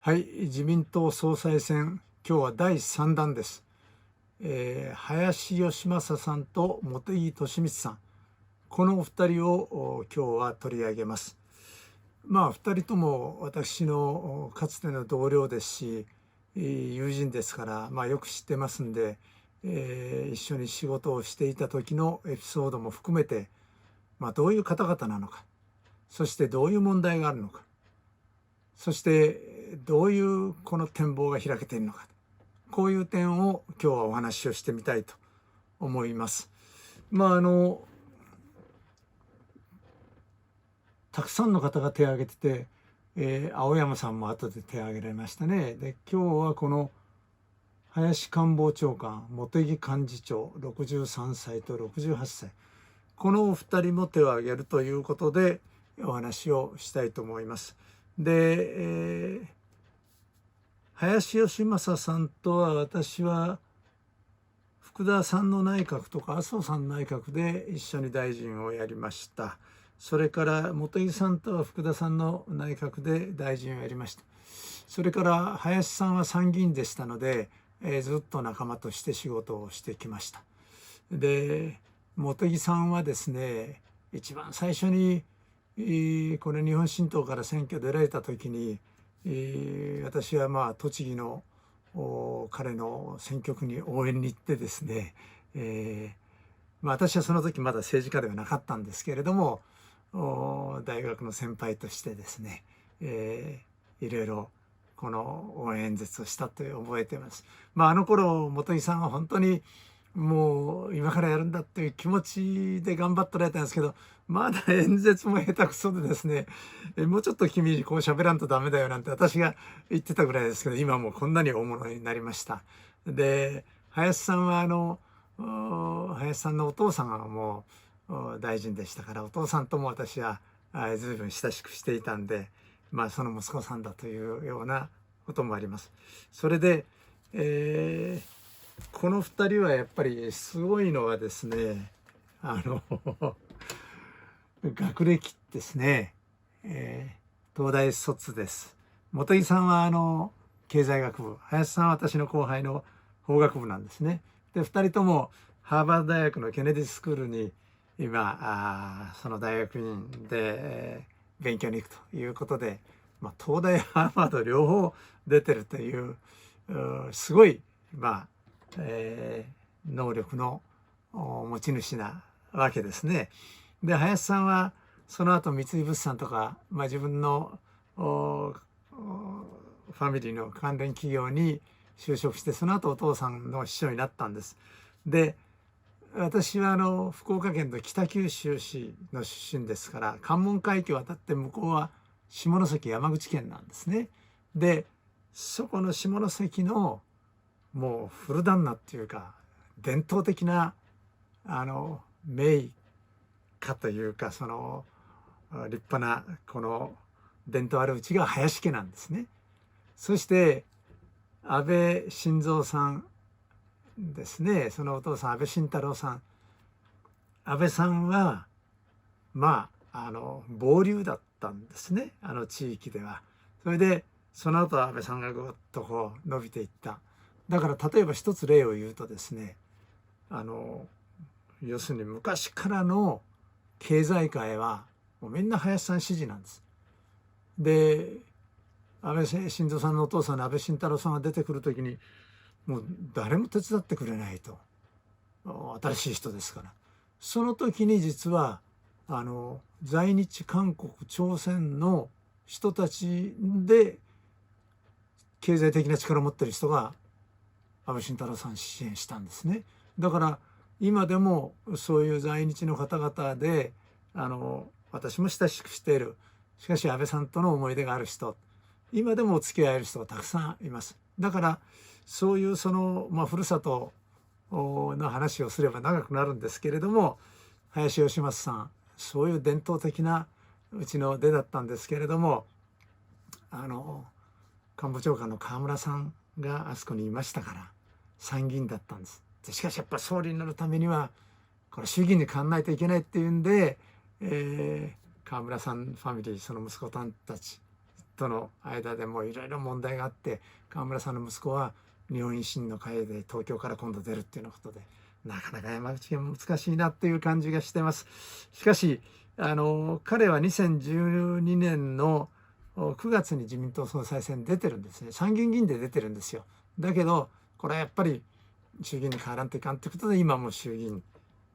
はい、自民党総裁選、今日は第3弾です。林芳正さんと茂木敏光さん、このお二人を今日は取り上げます。二人とも私のかつての同僚ですし、友人ですから、よく知ってますんで、一緒に仕事をしていた時のエピソードも含めて、どういう方々なのか、そしてどういう問題があるのか、そしてどういうこの展望が開けているのか、こういう点を今日はお話をしてみたいと思います。たくさんの方が手を挙げてて、青山さんも後で手を挙げられましたね。で、今日はこの林官房長官、茂木幹事長、63歳と68歳、このお二人も手を挙げるということでお話をしたいと思います。で、林芳正さんとは私は福田さんの内閣とか麻生さんの内閣で一緒に大臣をやりました。それから茂木さんとは福田さんの内閣で大臣をやりました。それから林さんは参議院でしたので、ずっと仲間として仕事をしてきました。で、茂木さんはですね、一番最初にこれ日本新党から選挙出られた時に、私は栃木の彼の選挙区に応援に行ってですね、私はその時まだ政治家ではなかったんですけれども、大学の先輩としてですね、いろいろこの応援演説をしたと覚えています。あの頃茂木さんは本当にもう今からやるんだっていう気持ちで頑張っておられたんですけど、まだ演説も下手くそでですね、もうちょっと君こう喋らんとダメだよなんて私が言ってたぐらいですけど、今もうこんなに大物になりました。で、林さんは林さんのお父さんがもう大臣でしたから、お父さんとも私は随分親しくしていたんで、その息子さんだというようなこともあります。それで、この2人はやっぱりすごいのはですね、学歴ですね、東大卒です。茂木さんは経済学部、林さんは私の後輩の法学部なんですね。で、2人ともハーバード大学のケネディスクールに今その大学院で、勉強に行くということで、東大ハーバード両方出てるというすごい能力の持ち主なわけですね。で、林さんはその後三井物産とか、自分のファミリーの関連企業に就職して、その後お父さんの秘書になったんです。で、私は福岡県の北九州市の出身ですから、関門海峡を渡って向こうは下関山口県なんですね。で、そこの下関のもう古旦那っていうか伝統的な名家というか、その立派なこの伝統あるうちが林家なんですね。そして安倍晋三さんですね、そのお父さん安倍晋太郎さん、安倍さんは傍流だったんですね、あの地域では。それでその後安倍さんがぐっとこう伸びていった。だから例えば一つ例を言うとですね、要するに昔からの経済界はもうみんな林さん支持なんです。で、安倍晋三さんのお父さんの安倍晋太郎さんが出てくる時に、もう誰も手伝ってくれないと、新しい人ですから。その時に実は在日韓国朝鮮の人たちで経済的な力を持ってる人が安倍晋太郎さん支援したんですね。だから今でもそういう在日の方々で私も親しくしている、しかし安倍さんとの思い出がある人、今でもお付き合いある人がたくさんいます。だからそういうふるさとの話をすれば長くなるんですけれども、林芳正さん、そういう伝統的なうちの出だったんですけれども、官房長官の河村さんがあそこにいましたから、参議院だったんです。でしかしやっぱ総理になるためにはこれ衆議院に変わらないといけないっていうんで、河村さんファミリー、その息子さんたちとの間でもいろいろ問題があって、河村さんの息子は日本維新の会で東京から今度出るっていうようなことで、なかなか山口県難しいなっていう感じがしてます。しかし彼は2012年の9月に自民党総裁選出てるんですね。参議院議員で出てるんですよ。だけどこれはやっぱり衆議院に変わらんといかんということで、今も衆議院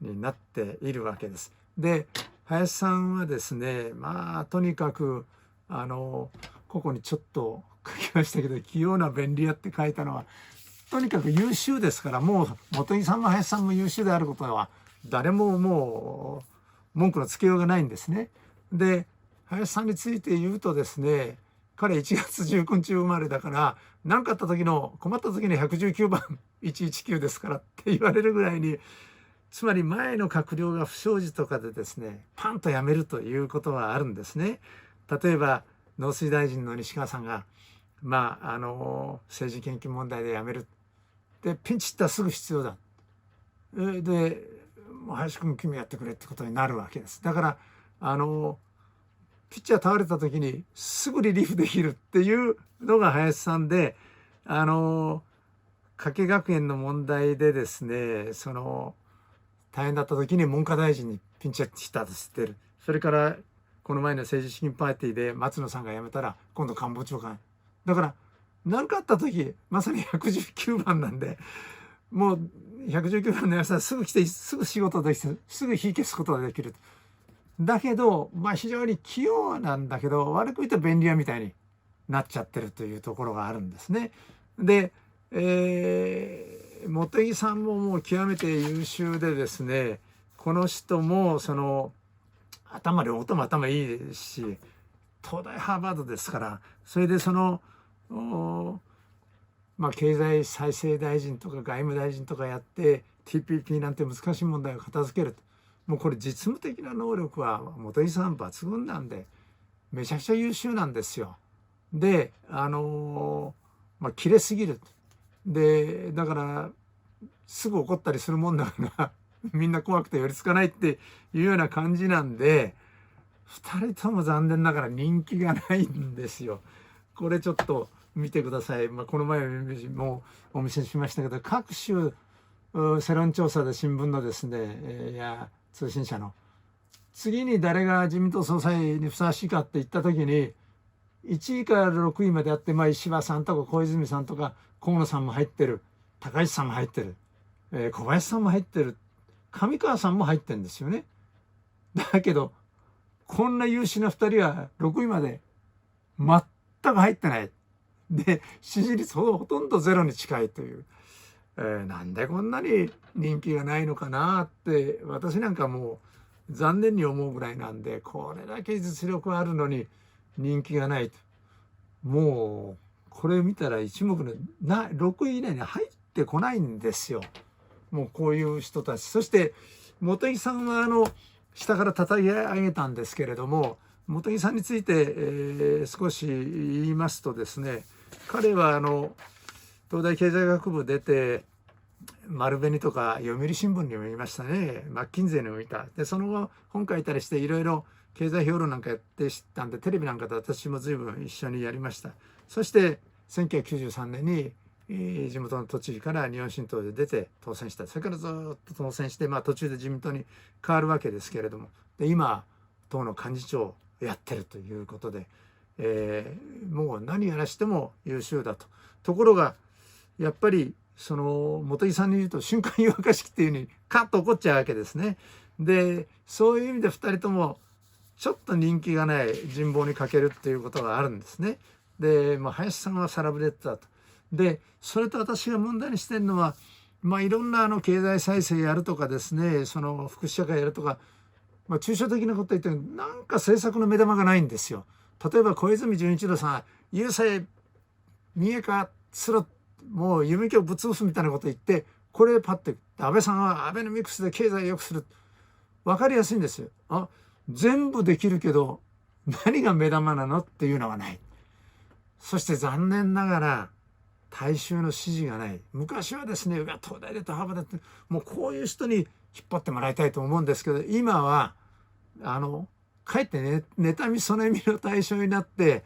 になっているわけです。で林さんはですね、まあとにかくここにちょっと書きましたけど、器用な便利屋って書いたのはとにかく優秀ですから、もう茂木さんも林さんも優秀であることは誰ももう文句のつけようがないんですね。で林さんについて言うとですね、彼1月19日生まれだから、何かあった時の困った時に119番119ですからって言われるぐらいに、つまり前の閣僚が不祥事とかでですねパンと辞めるということはあるんですね。例えば農水大臣の西川さんが政治献金問題で辞める。でピンチったらすぐ必要だ。で林君君やってくれってことになるわけです。だからピッチャー倒れた時にすぐリリーフできるっていうのが林さんで、加計学園の問題でですね、大変だった時に文科大臣にピンチヒッターとしてる。それからこの前の政治資金パーティーで松野さんが辞めたら今度官房長官だから、何かあった時まさに119番なんで、もう119番のやつはすぐ来てすぐ仕事できてすぐ火消すことができる。だけど非常に器用なんだけど、悪く言うと便利屋みたいになっちゃってるというところがあるんですね。で、茂木さんももう極めて優秀でですね、この人も両方も頭いいですし、東大ハーバードですから、それで経済再生大臣とか外務大臣とかやって TPP なんて難しい問題を片付けると、もうこれ実務的な能力は茂木さん抜群なんで、めちゃくちゃ優秀なんですよ。で切れすぎる。でだからすぐ怒ったりするもんだからみんな怖くて寄りつかないっていうような感じなんで、2人とも残念ながら人気がないんですよ。これちょっと見てください。この前もお見せしましたけど、各種世論調査で新聞のですね、や通信社の次に誰が自民党総裁にふさわしいかって言った時に1位から6位まであって、石破さんとか小泉さんとか河野さんも入ってる、高市さんも入ってる、小林さんも入ってる、上川さんも入ってるんですよね。だけどこんな優秀な2人は6位まで全く入ってない。で支持率ほとんどゼロに近いという、なんでこんなに人気がないのかなって私なんかもう残念に思うぐらいなんで、これだけ実力あるのに人気がないと、もうこれ見たら一目の6位以内に入ってこないんですよ。もうこういう人たち。そして茂木さんは下から叩き上げたんですけれども、茂木さんについて、少し言いますとですね、彼は東大経済学部出て丸紅とか読売新聞にもいましたね、マッキンゼーにもいた。でその後本書いたりしていろいろ経済評論なんかやって知ったんで、テレビなんかで私も随分一緒にやりました。そして1993年に地元の栃木から日本新党で出て当選した。それからずっと当選して、途中で自民党に変わるわけですけれども、で今党の幹事長をやってるということで、もう何やらしても優秀だと。ところがやっぱり茂木さんに言うと瞬間湯沸かし器っていう風にカッと怒っちゃうわけですね。でそういう意味で2人ともちょっと人気がない、人望に欠けるっていうことがあるんですね。で林さんはサラブレッドだと。でそれと私が問題にしてるのは、いろんな経済再生やるとかですね、福祉社会やるとか、抽象的なこと言ってなんか政策の目玉がないんですよ。例えば小泉純一郎さん、郵政民営化する、もう夢気をぶっ潰すみたいなこと言って、これパッて安倍さんはアベノミクスで経済を良くする、分かりやすいんですよ。全部できるけど何が目玉なのっていうのはない。そして残念ながら大衆の支持がない。昔はですね、東大出てハーバードってもうこういう人に引っ張ってもらいたいと思うんですけど、今はかえってね、妬みそねみの対象になって、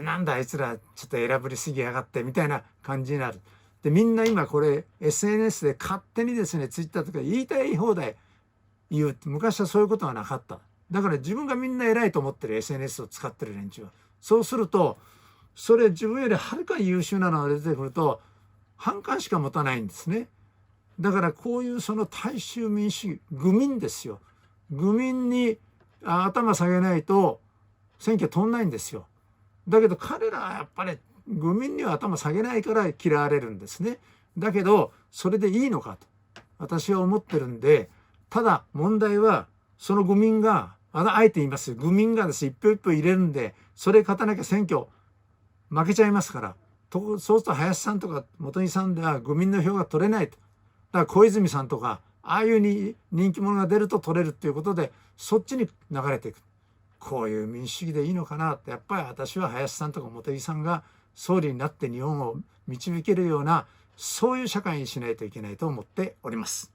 なんだあいつらちょっと選ぶりすぎやがってみたいな感じになる。でみんな今これ SNS で勝手にですね、ツイッターとか言いたい放題言う。昔はそういうことはなかった。だから自分がみんな偉いと思ってる SNS を使ってる連中は、そうするとそれ自分よりはるかに優秀なのが出てくると反感しか持たないんですね。だからこういうその大衆民主主義、愚民ですよ。愚民に頭下げないと選挙取んないんですよ。だけど彼らはやっぱり愚民には頭下げないから嫌われるんですね。だけどそれでいいのかと私は思ってるんで、ただ問題はその愚民が、あえて言いますよ、愚民がですね、一票一票入れるんで、それ勝たなきゃ選挙負けちゃいますから、そうすると林さんとか茂木さんでは愚民の票が取れないと。だから小泉さんとかああいうに人気者が出ると取れるっていうことで、そっちに流れていく。こういう民主主義でいいのかなって、やっぱり私は林さんとか茂木さんが総理になって日本を導けるような、そういう社会にしないといけないと思っております。